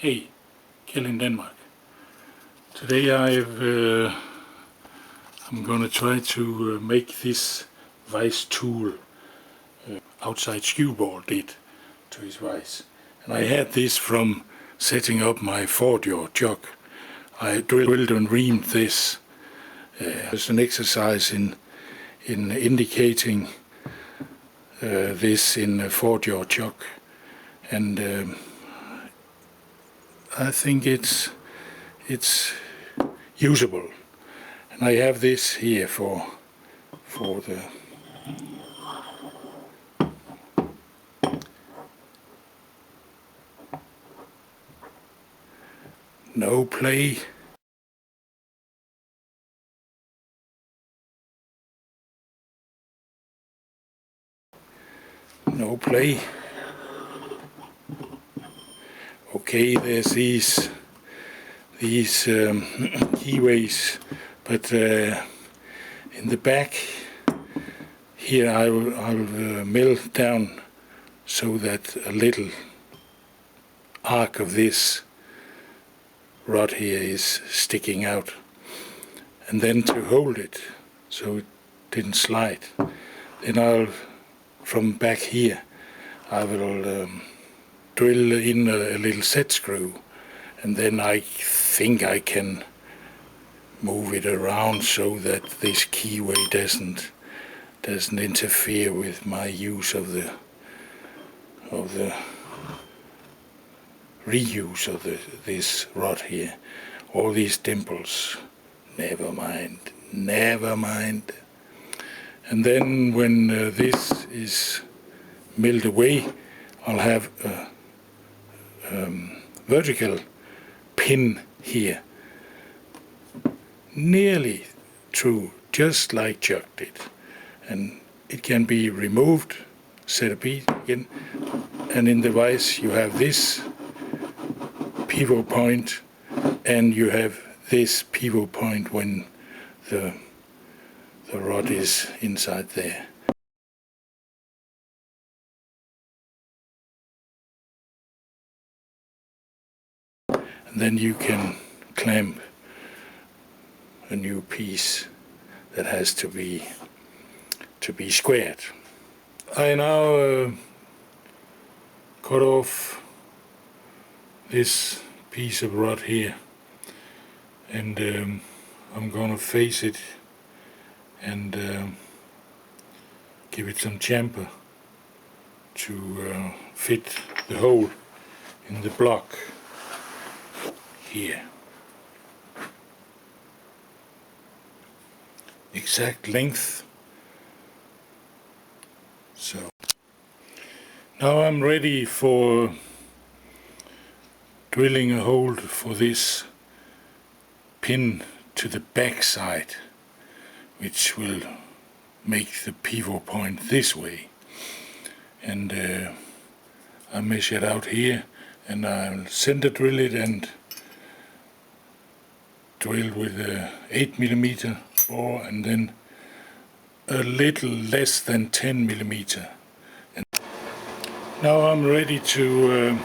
Hey, Kjell in Denmark. Today I'm gonna try to make this ViseTool outside Skewball did to his Vise. And I had this from setting up my 4-jaw jug. I drilled and reamed this as an exercise in indicating this in a 4-jaw jug. And I think it's usable, and I have this here for the no play. No play. Okay, there's these keyways, but in the back here I'll mill down so that a little arc of this rod here is sticking out, and then to hold it so it didn't slide, then from back here I will drill in a little set screw, and then I think I can move it around so that this keyway doesn't interfere with my use of the reuse of this rod here. All these dimples, never mind. And then when this is milled away, I'll have a vertical pin here, nearly true, just like Chuck did, and it can be removed, set a bead again, and in the vise you have this pivot point, and you have this pivot point when the rod is inside there. And then you can clamp a new piece that has to be squared. I now cut off this piece of rod here, and I'm gonna face it and give it some chamfer to fit the hole in the block here. Exact length. So now I'm ready for drilling a hole for this pin to the back side, which will make the pivot point this way. And I measured out here, and I'll center drill it and drill with a 8mm bore, and then a little less than 10mm. And now I'm ready to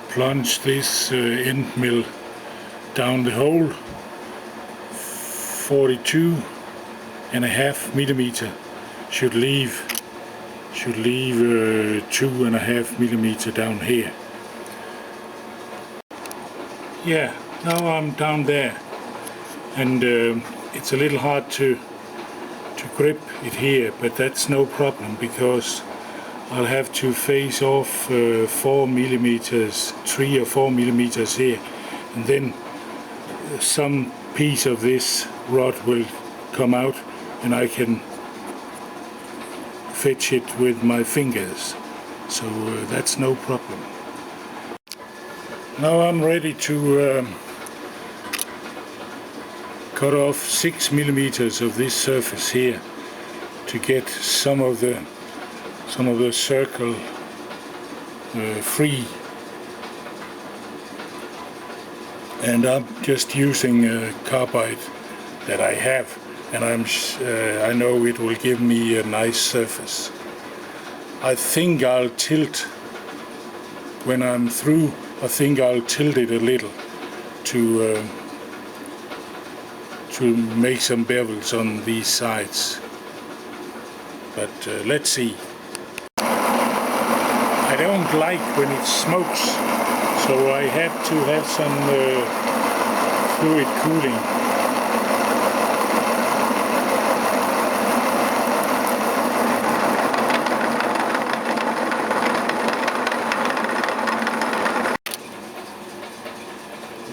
plunge this end mill down the hole. 42.5mm should leave 2.5mm down here. Yeah, now I'm down there, and it's a little hard to grip it here, but that's no problem, because I'll have to face off 3 or 4 millimeters here, and then some piece of this rod will come out, and I can fetch it with my fingers, so that's no problem. Now I'm ready to cut off 6 millimeters of this surface here to get some of the circle free, and I'm just using a carbide that I have, and I know it will give me a nice surface. I think I'll tilt when I'm through. I think I'll tilt it a little to make some bevels on these sides. But let's see. I don't like when it smokes, so I have to have some fluid cooling.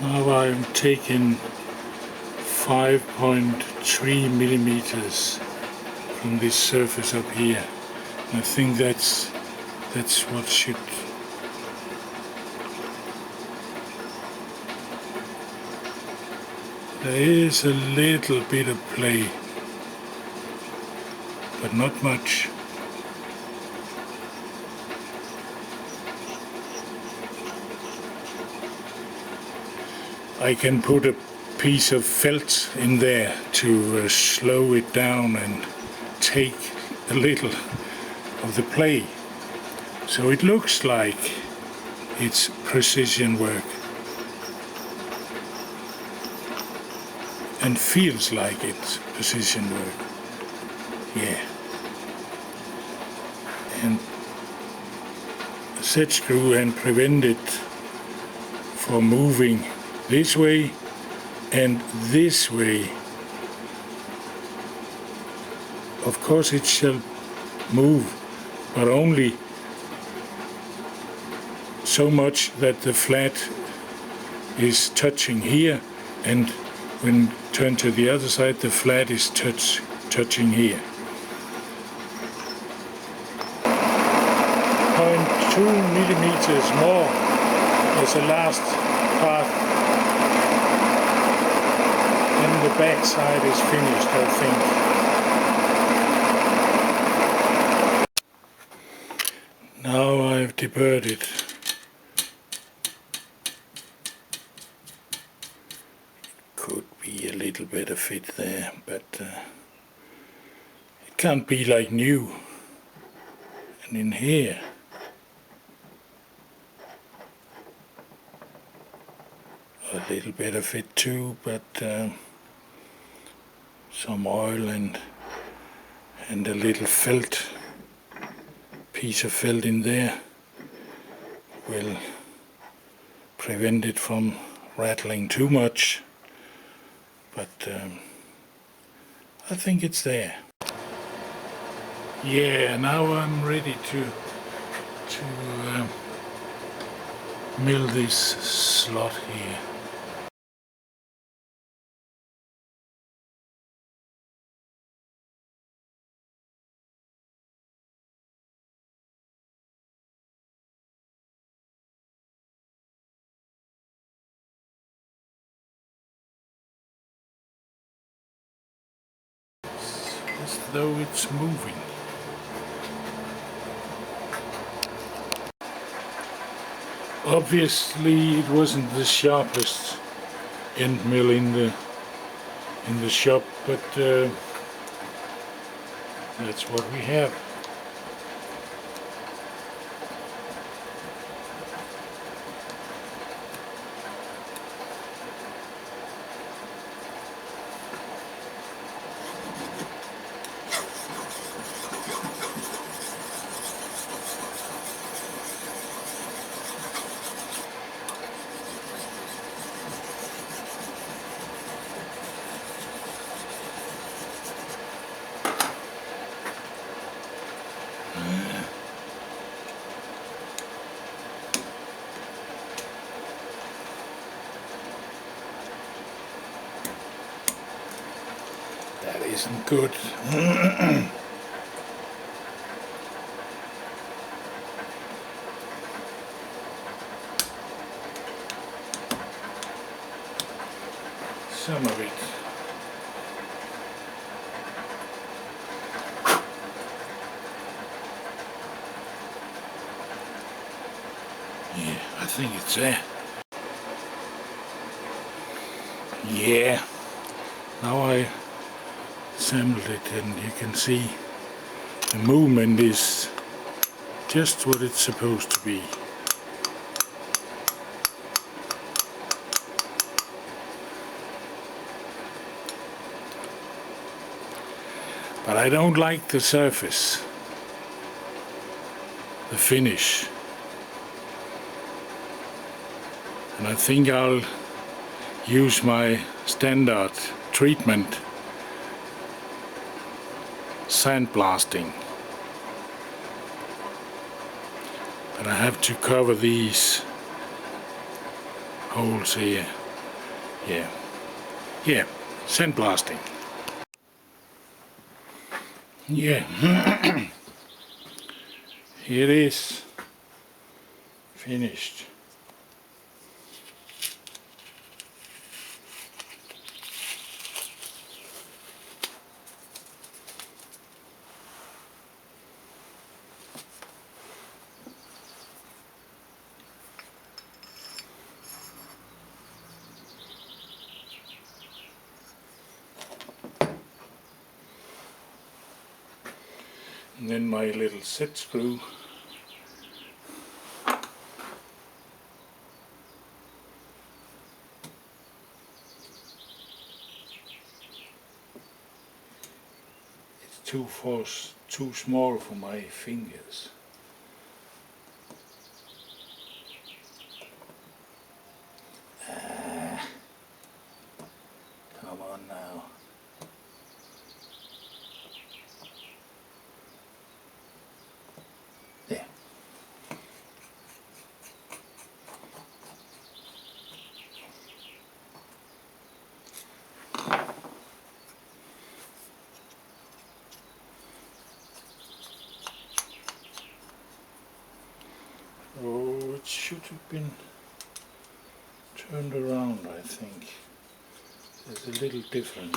Now I'm taking 5.3 millimeters from this surface up here. I think that's what should. There is a little bit of play, but not much. I can put a piece of felt in there to slow it down and take a little of the play. So it looks like it's precision work and feels like it's precision work. Yeah. And a set screw and prevent it from moving this way and this way. Of course it shall move, but only so much that the flat is touching here, and when turn to the other side the flat is touching here. 0.2 millimeters more as the last part, and the back side is finished, I think. Now I've deburred it. Could be a little bit of fit there, but it can't be like new. And in here, a little bit of it too, but some oil and a little felt, piece of felt in there will prevent it from rattling too much. But I think it's there. Yeah, now I'm ready to mill this slot here. As though it's moving. Obviously it wasn't the sharpest end mill in the shop, but that's what we have. That isn't good. Some of it. Yeah, I think it's there. Yeah. Now I assembled it, and you can see the movement is just what it's supposed to be. but I don't like the surface, the finish, and I think I'll use my standard treatment, sandblasting, but I have to cover these holes here. Yeah, sandblasting. Yeah. Here it is, finished. And then my little set screw. It's too small for my fingers. Come on now. There. Oh, it should have been turned around, I think. There's a little difference.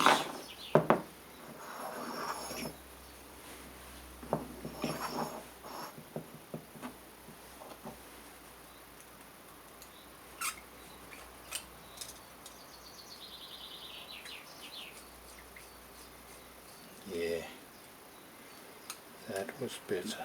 Yeah, that was better.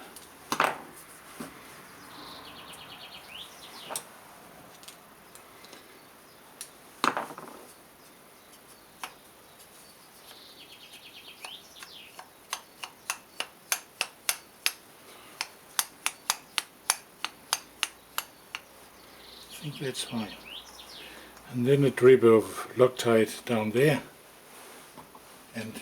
I think that's fine. And then a drip of Loctite down there, and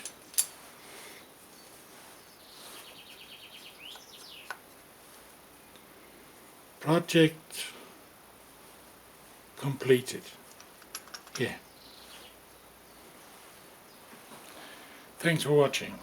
project completed. Yeah. Thanks for watching.